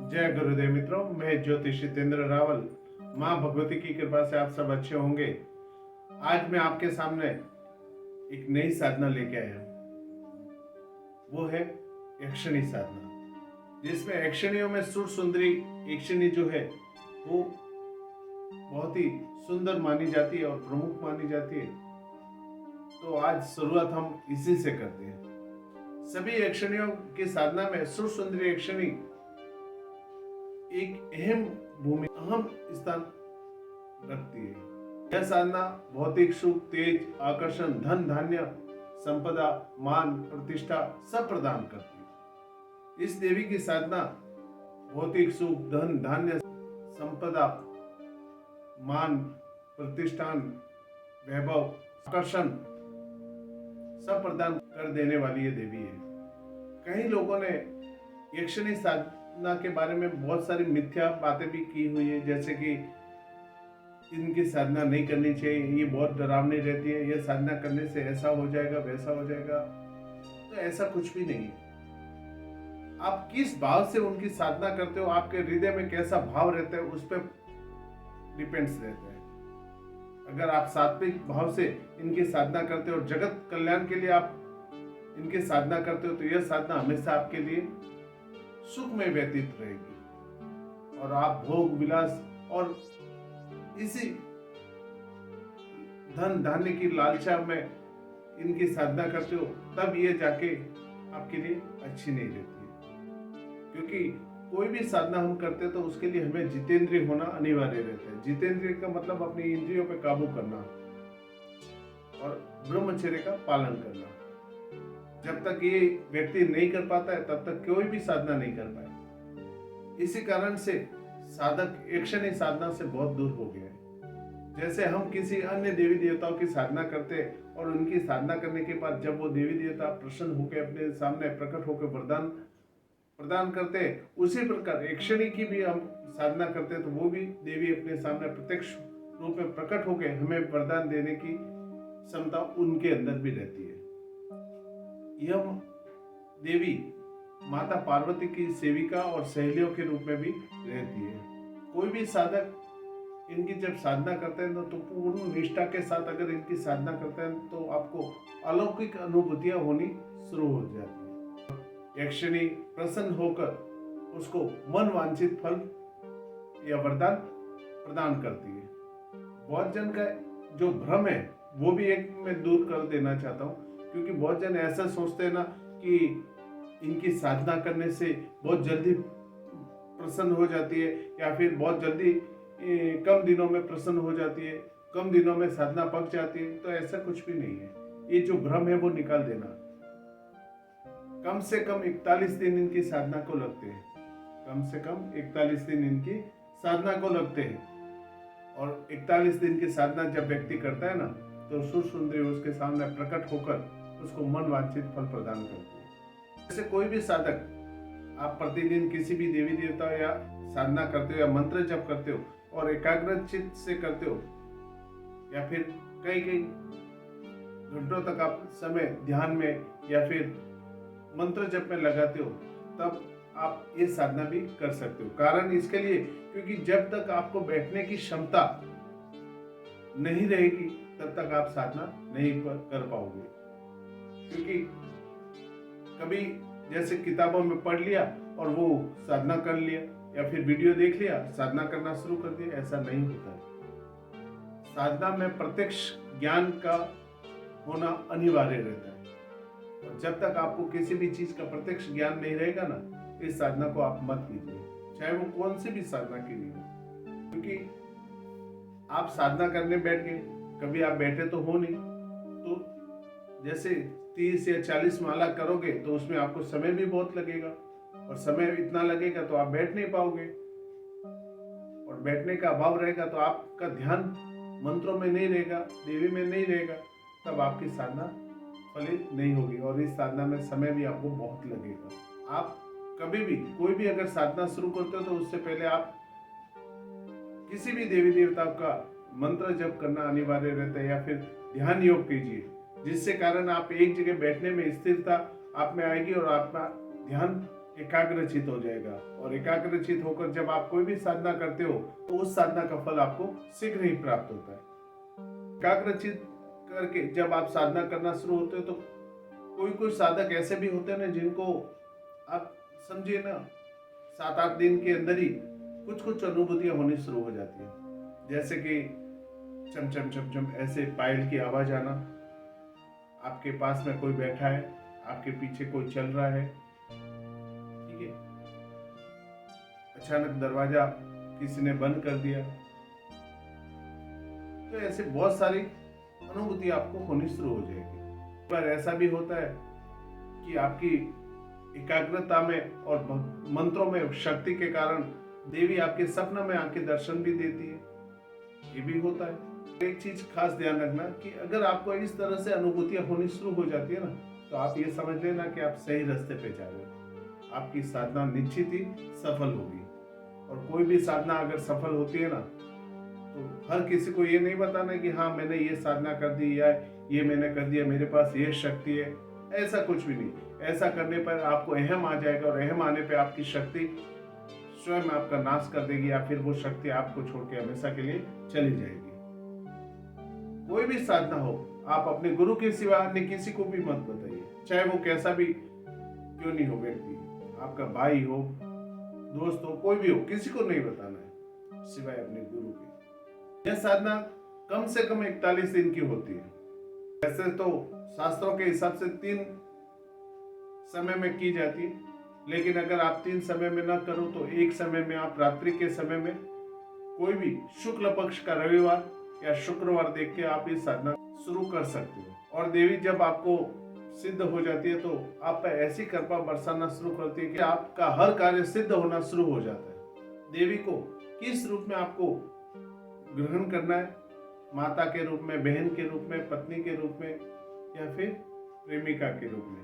जय गुरुदेव मित्रों, मैं ज्योतिष जितेंद्र रावल। माँ भगवती की कृपा से आप सब अच्छे होंगे। आज मैं आपके सामने एक नई साधना लेके आया हूँ। वो है यक्षिणी साधना, जिसमें यक्षिणियों में सुर सुंदरी यक्षिणी जो है वो बहुत ही सुंदर मानी जाती है और प्रमुख मानी जाती है। तो आज शुरुआत हम इसी से करते हैं। सभी यक्षिणियों की साधना में सुर सुंदरी यक्षिणी एक अहम स्थान रखती है। यह साधना भौतिक सुख, तेज, आकर्षण, धन धान्य, संपदा, मान, प्रतिष्ठा सब प्रदान करती है। इस देवी की साधना भौतिक सुख, धन धान्य, संपदा, मान, प्रतिष्ठान, वैभव, आकर्षण सब प्रदान कर देने वाली ये देवी है। कई लोगों ने यक्षिणी साधना के बारे में बहुत सारी मिथ्या बातें भी की हुई है, जैसे कि इनकी साधना नहीं करनी चाहिए, ये बहुत डरावनी रहती है, ये साधना करने से ऐसा हो जाएगा वैसा हो जाएगा। तो ऐसा कुछ भी नहीं है। आप किस भाव से उनकी साधना करते हो, आपके हृदय में कैसा भाव रहता है, उस पर डिपेंड्स रहता है। अगर आप सात्विक भाव से इनकी साधना करते हो और जगत कल्याण के लिए आप इनकी साधना करते हो, तो यह साधना हमेशा आपके लिए सुख में व्यतीत रहेगी और आप भोग विलास और इसी धन धान्य की लालसा में इनकी साधना करते हो, तब ये जाके आपके लिए अच्छी नहीं रहती है। क्योंकि कोई भी साधना हम करते हैं तो उसके लिए हमें जितेंद्रिय होना अनिवार्य रहता है। जितेंद्रिय का मतलब अपनी इंद्रियों पे काबू करना और ब्रह्मचर्य का पालन करना। जब तक ये व्यक्ति नहीं कर पाता है, तब तक कोई भी साधना नहीं कर पाए। इसी कारण से साधक यक्षिणी साधना से बहुत दूर हो गया है। जैसे हम किसी अन्य देवी देवताओं की साधना करते हैं और उनकी साधना करने के बाद जब वो देवी देवता प्रसन्न होकर अपने सामने प्रकट होकर वरदान प्रदान करते हैं, उसी प्रकार यक्षिणी की भी हम साधना करते हैं तो वो भी देवी अपने सामने प्रत्यक्ष रूप में प्रकट होकर हमें वरदान देने की क्षमता उनके अंदर भी रहती है। यह देवी माता पार्वती की सेविका और सहेलियों के रूप में भी रहती है। कोई भी साधक इनकी जब साधना करते हैं तो पूर्ण निष्ठा के साथ अगर इनकी साधना करते हैं तो आपको अलौकिक अनुभूतियां होनी शुरू हो जाती है। यक्षिणी प्रसन्न होकर उसको मन वांछित फल या वरदान प्रदान करती है। बहुत जन का जो भ्रम है वो भी एक मैं दूर कर देना चाहता हूँ, क्योंकि बहुत जन ऐसा सोचते हैं ना कि इनकी साधना करने से बहुत जल्दी प्रसन्न हो जाती है या फिर बहुत जल्दी कम दिनों में प्रसन्न हो जाती है, कम दिनों में साधना पक जाती है। तो ऐसा कुछ भी नहीं है। ये जो भ्रम है वो निकाल देना। कम से कम 41 दिन इनकी साधना को लगते हैं। कम से कम 41 दिन इनकी साधना को लगते हैं। और 41 दिन की साधना जब व्यक्ति करता है ना, तो सुर सुंदरी उसके सामने प्रकट होकर उसको मन वांछित फल प्रदान करती है। जैसे कोई भी साधक आप प्रतिदिन किसी भी देवी देवता या साधना करते हो या मंत्र जप करते हो और एकाग्रचित से करते हो या फिर कई घंटों तक आप समय ध्यान में या फिर मंत्र जप में लगाते हो, तब आप ये साधना भी कर सकते हो। कारण इसके लिए क्योंकि जब तक आपको बैठने की क्षमता नहीं रहेगी तब तक आप साधना नहीं कर पाओगे। क्योंकि कभी जैसे किताबों में पढ़ लिया और वो साधना कर लिया या फिर वीडियो देख लिया, साधना करना शुरू कर दिया, ऐसा नहीं होता है। साधना में प्रत्यक्ष ज्ञान का होना अनिवार्य रहता है। और जब तक आपको किसी भी चीज का प्रत्यक्ष ज्ञान नहीं रहेगा ना, इस साधना को आप मत कीजिए, चाहे वो कौन सी भी साधना के लिए हो। क्योंकि आप साधना करने बैठ गए, कभी आप बैठे तो हो नहीं, तो जैसे 30 या 40 माला करोगे तो उसमें आपको समय भी बहुत लगेगा और समय इतना लगेगा तो आप बैठ नहीं पाओगे और बैठने का अभाव रहेगा तो आपका ध्यान मंत्रों में नहीं रहेगा, देवी में नहीं रहेगा, तब आपकी साधना फलित नहीं होगी और इस साधना में समय भी आपको बहुत लगेगा। आप कभी भी कोई भी अगर साधना शुरू करते हो तो उससे पहले आप किसी भी देवी देवता का मंत्र जप करना अनिवार्य रहता है या फिर ध्यान योग कीजिए, जिससे कारण आप एक जगह बैठने में स्थिरता आप में आएगी और आपका ध्यान एकाग्रचित हो जाएगा। और एकाग्रचित होकर जब आप कोई भी साधना करते हो तो उस साधना का फल आपको शीघ्र ही प्राप्त होता है। एकाग्रचित करके जब आप साधना करना शुरू होते हो तो कोई कोई साधक ऐसे भी होते हैं ना, जिनको आप समझिए ना 7-8 दिन के अंदर ही कुछ कुछ अनुभूतियां होनी शुरू हो जाती है। जैसे कि चम चम चम चम ऐसे पायल की आवाज आना, आपके पास में कोई बैठा है, आपके पीछे कोई चल रहा है, ठीक है, अचानक दरवाजा किसी ने बंद कर दिया। तो ऐसे बहुत सारी अनुभूति आपको होनी शुरू हो जाएगी। पर ऐसा भी होता है कि आपकी एकाग्रता में और मंत्रों में शक्ति के कारण देवी आपके सपना में आके दर्शन भी देती है, ये भी होता है। एक चीज खास ध्यान रखना कि अगर आपको इस तरह से अनुभूतियां होनी शुरू हो जाती है ना, तो आप ये समझ लेना कि आप सही रास्ते पे जा रहे हो। आपकी साधना निश्चित ही सफल होगी। और कोई भी साधना अगर सफल होती है ना, तो हर किसी को ये नहीं बताना कि हाँ मैंने ये साधना कर दी या ये मैंने कर दिया, मेरे पास ये शक्ति है, ऐसा कुछ भी नहीं। ऐसा करने पर आपको अहम आ जाएगा और अहम आने पे आपकी शक्ति स्वयं आपका नाश कर देगी, या फिर वो शक्ति आपको छोड़ के हमेशा के लिए चली जाएगी। कोई भी साधना हो, आप अपने गुरु के सिवा अन्य किसी को भी मत बताइए, चाहे वो कैसा भी क्यों नहीं हो व्यक्ति, आपका भाई हो, दोस्त हो, कोई भी हो, किसी को नहीं बताना है सिवाय अपने गुरु के। यह साधना कम से कम 41 दिन की होती है। वैसे तो शास्त्रों के हिसाब से 3 समय में की जाती है, लेकिन अगर आप 3 समय में ना करो तो एक समय में आप रात्रि के समय में कोई भी शुक्ल पक्ष का रविवार या शुक्रवार देख के आप ये साधना शुरू कर सकते हो। और देवी जब आपको सिद्ध हो जाती है तो आप पर ऐसी कृपा बरसाना शुरू करती है कि आपका हर कार्य सिद्ध होना शुरू हो जाता है। देवी को किस रूप में आपको ग्रहण करना है, माता के रूप में, बहन के रूप में, पत्नी के रूप में, या फिर प्रेमिका के रूप में,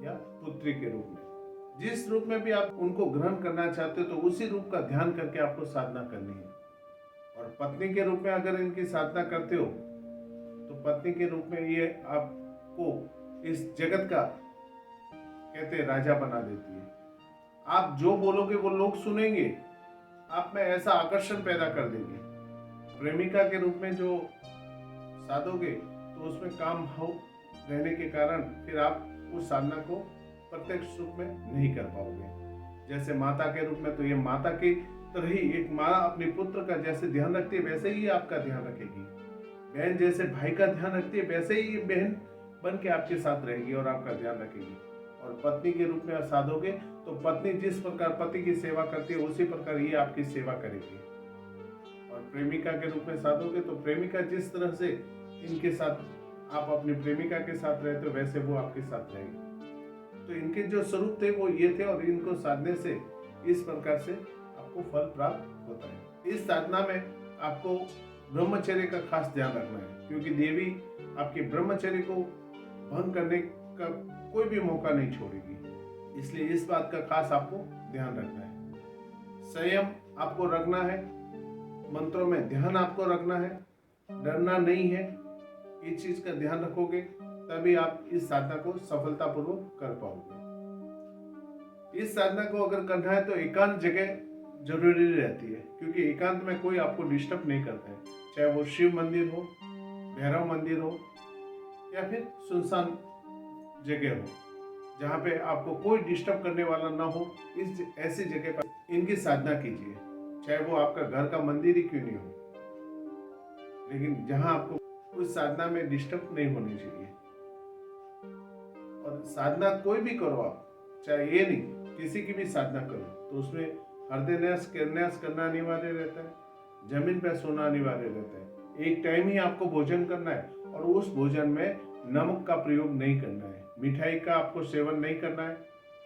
या पुत्री के रूप में, जिस रूप में भी आप उनको ग्रहण करना चाहते हो तो उसी रूप का ध्यान करके आपको साधना करनी है। और पत्नी के रूप में अगर इनकी साधना करते हो तो पत्नी के रूप में ये आपको इस जगत का कहते हैं राजा बना देती है। आप जो बोलोगे वो लोग सुनेंगे, आप में ऐसा आकर्षण पैदा कर देंगे। प्रेमिका के रूप में जो साधोगे तो उसमें काम भाव रहने के कारण फिर आप उस साधना को प्रत्यक्ष रूप में नहीं कर पाओगे। जैसे माता के रूप में तो ये माता की तरह ही एक माँ अपने पुत्र का जैसे ध्यान रखती है वैसे ही आपका ध्यान रखेगी। बहन जैसे भाई का ध्यान रखती है वैसे ही बहन बन के आपके साथ रहेगी और आपका ध्यान रखेगी। और पत्नी के रूप में साधोगे तो पत्नी जिस प्रकार पति की सेवा करती है उसी प्रकार ये आपकी सेवा करेगी। और प्रेमिका के रूप में साधोगे तो प्रेमिका जिस तरह से इनके साथ आप अपनी प्रेमिका के साथ रहते हो वैसे वो आपके साथ रहेगी। तो इनके जो स्वरूप थे वो ये थे, और इनको साधने से इस प्रकार से आपको फल प्राप्त होता है। इस साधना में आपको ब्रह्मचर्य का खास ध्यान रखना है, क्योंकि देवी आपके ब्रह्मचर्य को भंग करने का कोई भी मौका नहीं छोड़ेगी। इसलिए इस बात का खास आपको ध्यान रखना है। संयम आपको रखना है, मंत्रों में ध्यान आपको रखना है, डरना नहीं है। इस चीज का ध्यान रखोगे तभी आप इस साधना को सफलतापूर्वक कर पाओगे। इस साधना को अगर करना है तो एकांत जगह जरूरी रहती है, क्योंकि एकांत में कोई आपको डिस्टर्ब नहीं करता है। चाहे वो शिव मंदिर हो, भैरव मंदिर हो, या फिर सुनसान जगह हो जहाँ पे आपको कोई डिस्टर्ब करने वाला ना हो, इस ऐसी जगह पर इनकी साधना कीजिए। चाहे वो आपका घर का मंदिर ही क्यों नहीं हो, लेकिन जहाँ आपको उस साधना में डिस्टर्ब नहीं होनी चाहिए। और साधना कोई भी करो आप, चाहे ये नहीं किसी की भी साधना करो, तो उसमें हृदय न्यास करना अनिवार्य रहता है, जमीन पर सोना अनिवार्य रहता है। एक टाइम ही आपको भोजन करना है और उस भोजन में नमक का प्रयोग नहीं करना है, मिठाई का आपको सेवन नहीं करना है।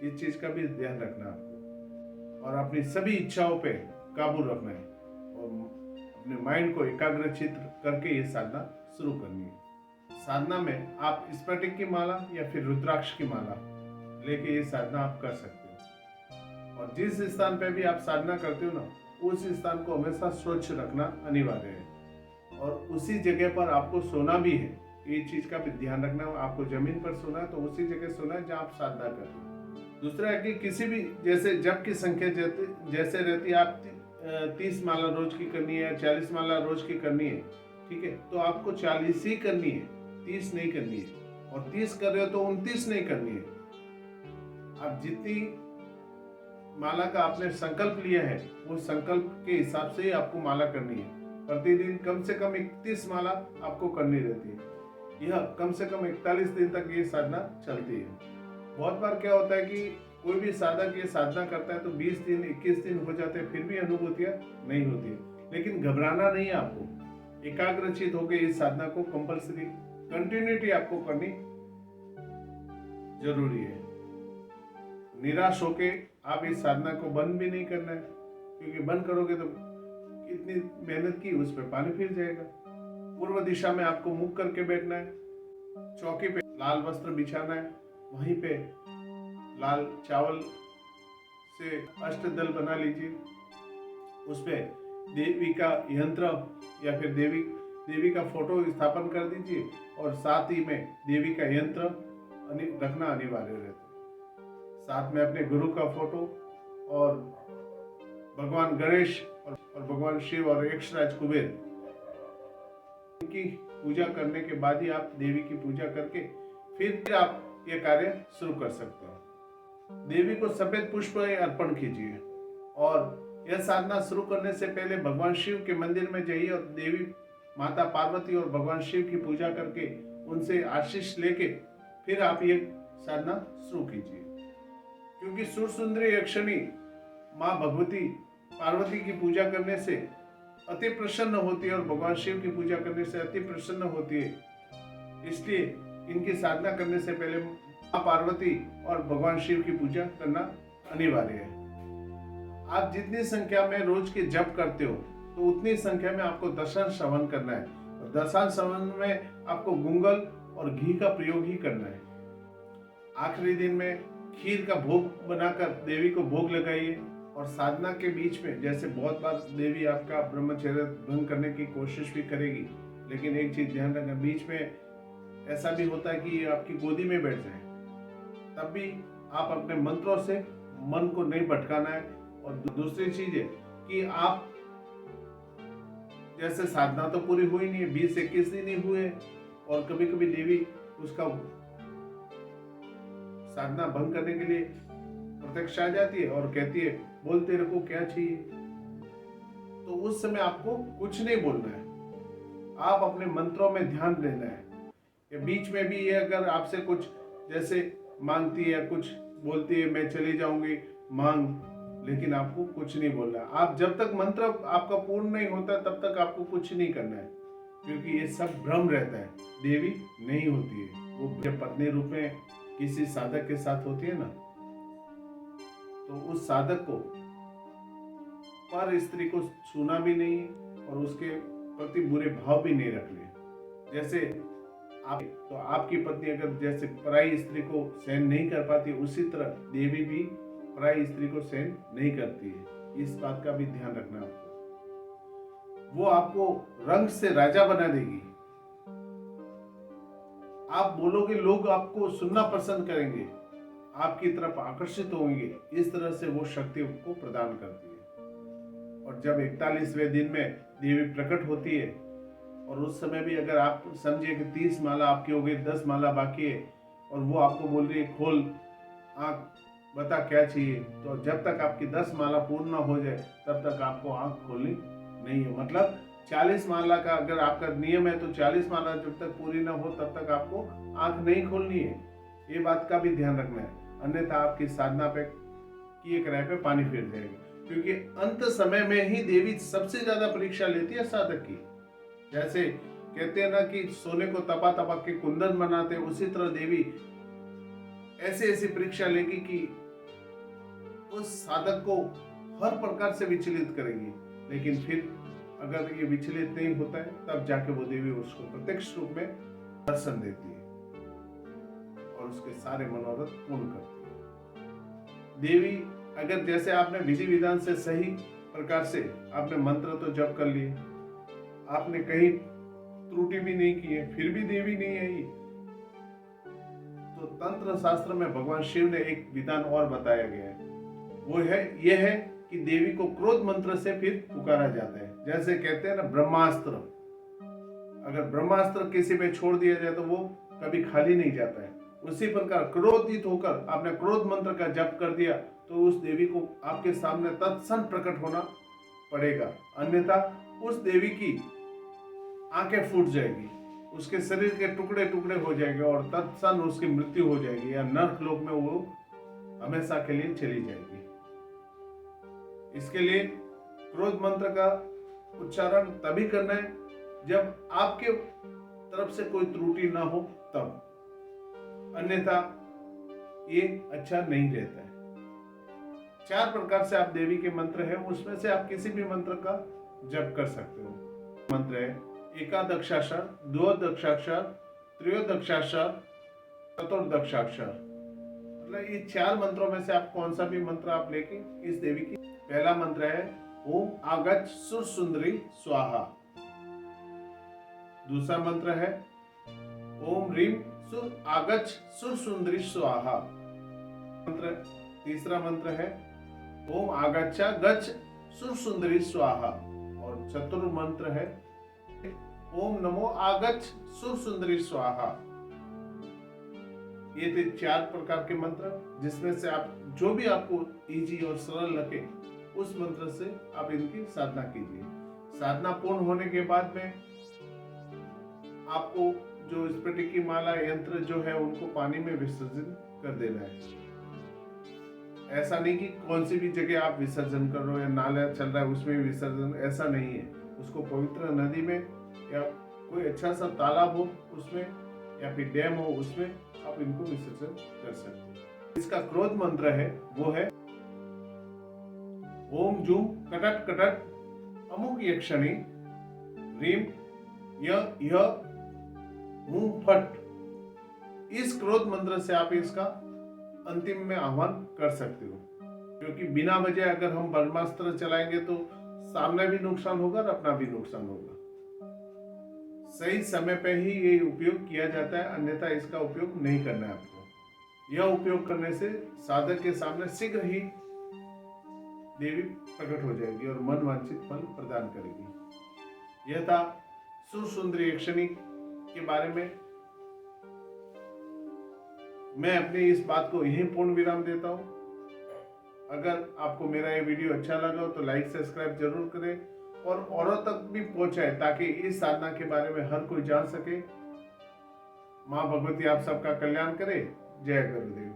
इस चीज का भी ध्यान रखना है आपको, और अपनी सभी इच्छाओं पे काबू रखना है और अपने माइंड को एकाग्रचित करके ये साधना शुरू करनी है। साधना में आप स्फटिक की माला या फिर रुद्राक्ष की माला लेके ये साधना आप कर सकते हो। और जिस स्थान पे भी आप साधना करते हो ना, उस स्थान को हमेशा स्वच्छ रखना अनिवार्य है, और उसी जगह पर आपको सोना भी है। ये चीज का भी ध्यान रखना। आपको जमीन पर सोना है तो उसी जगह सोना है जहाँ आप साधना कर रहे हो। दूसरा है कि किसी भी जैसे जप की संख्या जैसे रहती है, आप 30 माला रोज की करनी है, 40 माला रोज की करनी है, ठीक है, तो आपको 40 ही करनी है, 30 नहीं करनी है। और 30 कर रहे हो तो 29 नहीं करनी है। आप जितनी माला का आपने संकल्प लिया है वो संकल्प के हिसाब से ही आपको माला करनी है। प्रतिदिन कम से कम 31 माला आपको करनी रहती है। यह कम से कम 41 दिन तक ये साधना चलती है। बहुत बार क्या होता है कि कोई भी साधक ये साधना करता है तो 20 दिन 21 दिन हो जाते हैं, फिर भी अनुभूतियां नहीं होती है। लेकिन घबराना नहीं है आपको। एकाग्रचित होकर इस साधना को कंपल्सरी कंटिन्यूटी आपको करनी जरूरी है। निराश होके आप इस साधना को बंद भी नहीं करना है, क्योंकि बंद करोगे तो इतनी मेहनत की उस पर पानी फिर जाएगा। पूर्व दिशा में आपको मुख करके बैठना है। चौकी पे लाल वस्त्र बिछाना है, वहीं पे लाल चावल से अष्टदल बना लीजिए। उस पे देवी का यंत्र या फिर देवी का फोटो स्थापन कर दीजिए, और साथ ही में देवी का यंत्र रखना अनिवार्य रहता है। साथ में अपने गुरु का फोटो और भगवान गणेश और भगवान शिव और यक्षराज कुबेर की पूजा करने के बाद ही आप देवी की पूजा करके फिर आप ये कार्य शुरू कर सकते हो। देवी को सफेद पुष्प अर्पण कीजिए, और यह साधना शुरू करने से पहले भगवान शिव के मंदिर में जाइए और देवी माता पार्वती और भगवान शिव की पूजा करके उनसे आशीष लेके फिर आप ये साधना शुरू कीजिए। क्योंकि सुर सुंदरी यक्षिणी माँ भगवती पार्वती की पूजा करने से अति प्रसन्न होती है और भगवान शिव की पूजा करने से अति प्रसन्न होती है। इसलिए इनकी साधना करने से पहले माँ पार्वती और भगवान शिव की पूजा करना अनिवार्य है। आप जितनी संख्या में रोज के जप करते हो तो उतनी संख्या में आपको दशांश श्रवण करना है, और दशांश श्रवण में आपको गुंगल और घी का प्रयोग ही करना है। आखिरी दिन में खीर का भोग बनाकर देवी को भोग लगाइए, और साधना के बीच में जैसे बहुत बार देवी आपका ब्रह्मचर्य भंग करने की कोशिश भी करेगी, लेकिन एक चीज ध्यान रखना, बीच में ऐसा भी होता है कि आपकी गोदी में बैठ जाए, तब भी आप अपने मंत्रों से मन को नहीं भटकाना है। और दूसरी चीज है कि आप जैसे साधना तो पूरी हुई नहीं है, 20-21 दिन ही हुए, और कभी कभी देवी उसका साधना भंग करने के लिए प्रत्यक्ष आ जाती है और कहती है बोलते रखो क्या चाहिए। तो उस समय आपको कुछ नहीं बोलना है, आप अपने मंत्रों में ध्यान देना है। या बीच में भी ये अगर आपसे कुछ जैसे मांगती है या कुछ बोलती है मैं चली जाऊंगी मांग, लेकिन आपको कुछ नहीं बोलना। आप जब तक मंत्र आपका पूर्ण नहीं होता तब तक आपको कुछ नहीं करना है, क्योंकि ये सब भ्रम रहता है। देवी नहीं होती है, वो जब पत्नी रूप में किसी साधक के साथ होती है ना, तो उस साधक को पर स्त्री को छूना भी नहीं और उसके प्रति बुरे भाव भी नहीं रखने। जैसे आप तो आपकी पत्नी अगर जैसे पराई स्त्री को सहन नहीं कर पाती, उसी तरह देवी भी पराई स्त्री को सहन नहीं करती है। इस बात का भी ध्यान रखना आपको। वो आपको रंग से राजा बना देगी। आप बोलोगे लोग आपको सुनना पसंद करेंगे, आपकी तरफ आकर्षित होंगे। इस तरह से वो शक्ति को प्रदान करती है। और जब 41वें दिन में देवी प्रकट होती है, और उस समय भी अगर आप समझिए कि 30 माला आपकी हो गई, 10 माला बाकी है, और वो आपको बोल रही है खोल आंख बता क्या चाहिए, तो जब तक आपकी 10 माला पूर्ण ना हो जाए तब तक आपको आंख खोलनी नहीं है। मतलब 40 माला का अगर आपका नियम है तो 40 माला जब तक पूरी ना हो तब तक आपको आंख नहीं खोलनी है। ये बात का भी ध्यान रखना है, अन्यथा आपकी साधना पे किए किराए पे पानी फिर जाएगा। क्योंकि अंत समय में ही देवी सबसे ज्यादा परीक्षा लेती है साधक की। जैसे कहते हैं ना कि सोने को तपा तपा के कुंदन बनाते, उसी तरह देवी ऐसी ऐसी परीक्षा लेगी कि उस साधक को हर प्रकार से विचलित करेगी। लेकिन फिर अगर ये विचलित नहीं होता है तब जाके वो देवी उसको प्रत्यक्ष रूप में दर्शन देती है और उसके सारे मनोरथ पूर्ण करती है। देवी अगर जैसे आपने विधि विधान से सही प्रकार से आपने मंत्र तो जप कर लिए, आपने कहीं त्रुटि भी नहीं की है, फिर भी देवी नहीं आई। तो तंत्र शास्त्र में भगवान शिव ने एक विधान और बताया गया है, वो है यह है कि देवी को क्रोध मंत्र से फिर पुकारा जाता है। जैसे कहते हैं ना ब्रह्मास्त्र, अगर ब्रह्मास्त्र किसी पे छोड़ दिया जाए तो वो कभी खाली नहीं जाता है। उसी प्रकार क्रोधित होकर आपने क्रोध मंत्र का जप कर दिया तो उस देवी को आपके सामने तत्क्षण प्रकट होना पड़ेगा, अन्यथा उस देवी की आंखें फूट जाएगी, उसके शरीर के टुकड़े टुकड़े हो जाएंगे और तत्क्षण उसकी मृत्यु हो जाएगी या नर्क लोक में वो हमेशा के लिए चली जाएगी। इसके लिए क्रोध मंत्र का उच्चारण तभी करना है जब आपके तरफ से कोई त्रुटि ना हो तब, अन्यथा ये अच्छा नहीं रहता है। 4 प्रकार से आप देवी के मंत्र है, उसमें से आप किसी भी मंत्र का जप कर सकते हो। मंत्र है एकादशाक्षर, द्वादशाक्षर, त्रयोदशाक्षर, चतुर्दशाक्षर। मतलब ये 4 मंत्रों में से आप कौन सा भी मंत्र आप लेके इस देवी की। पहला मंत्र है ओम आगच्छ सुर सुंदरी स्वाहा। दूसरा मंत्र है ओम ह्रीम सुर आगच्छ सुर सुंदरी स्वाहा। तीसरा मंत्र है ओम आगच्छा गच्छ सुर सुंदरी स्वाहा। और चतुर्थ मंत्र है ओम नमो आगच्छ सुर सुंदरी स्वाहा। ये थे 4 प्रकार के मंत्र, जिसमें से आप जो भी आपको इजी और सरल लगे उस मंत्र से आप इनकी साधना कीजिए। साधना पूर्ण होने के बाद में आपको जो स्फटिक की माला यंत्र जो है उनको पानी में विसर्जन कर देना है। ऐसा नहीं कि कौन सी भी जगह आप विसर्जन कर रहे हो या नाला चल रहा है उसमें विसर्जन, ऐसा नहीं है। उसको पवित्र नदी में या कोई अच्छा सा तालाब हो उसमें या फिर डैम हो उसमें आप इनको विसर्जन कर सकते हैं। इसका क्रोध मंत्र है वो है ओम जूम कटट कटट अमुक यक्षणी रीम य हूं फट। इस क्रोध मंत्र से आप इसका अंतिम में आह्वान कर सकते हो, क्योंकि बिना वजह अगर हम ब्रह्मास्त्र चलाएंगे तो सामने भी नुकसान होगा और अपना भी नुकसान होगा। सही समय पे ही ये उपयोग किया जाता है, अन्यथा इसका उपयोग नहीं करना है आपको। यह उपयोग करने से साधक के सामने शीघ्र ही देवी प्रकट हो जाएगी और मन वांछित फल प्रदान करेगी। यह था सुर सुंदरी यक्षिणी के बारे में। मैं अपनी इस बात को यहीं पूर्ण विराम देता हूं। अगर आपको मेरा ये वीडियो अच्छा लगा हो तो लाइक सब्सक्राइब जरूर करें और औरों तक भी पहुंचाएं ताकि इस साधना के बारे में हर कोई जान सके। मां भगवती आप सबका कल्याण करे। जय गुरुदेव।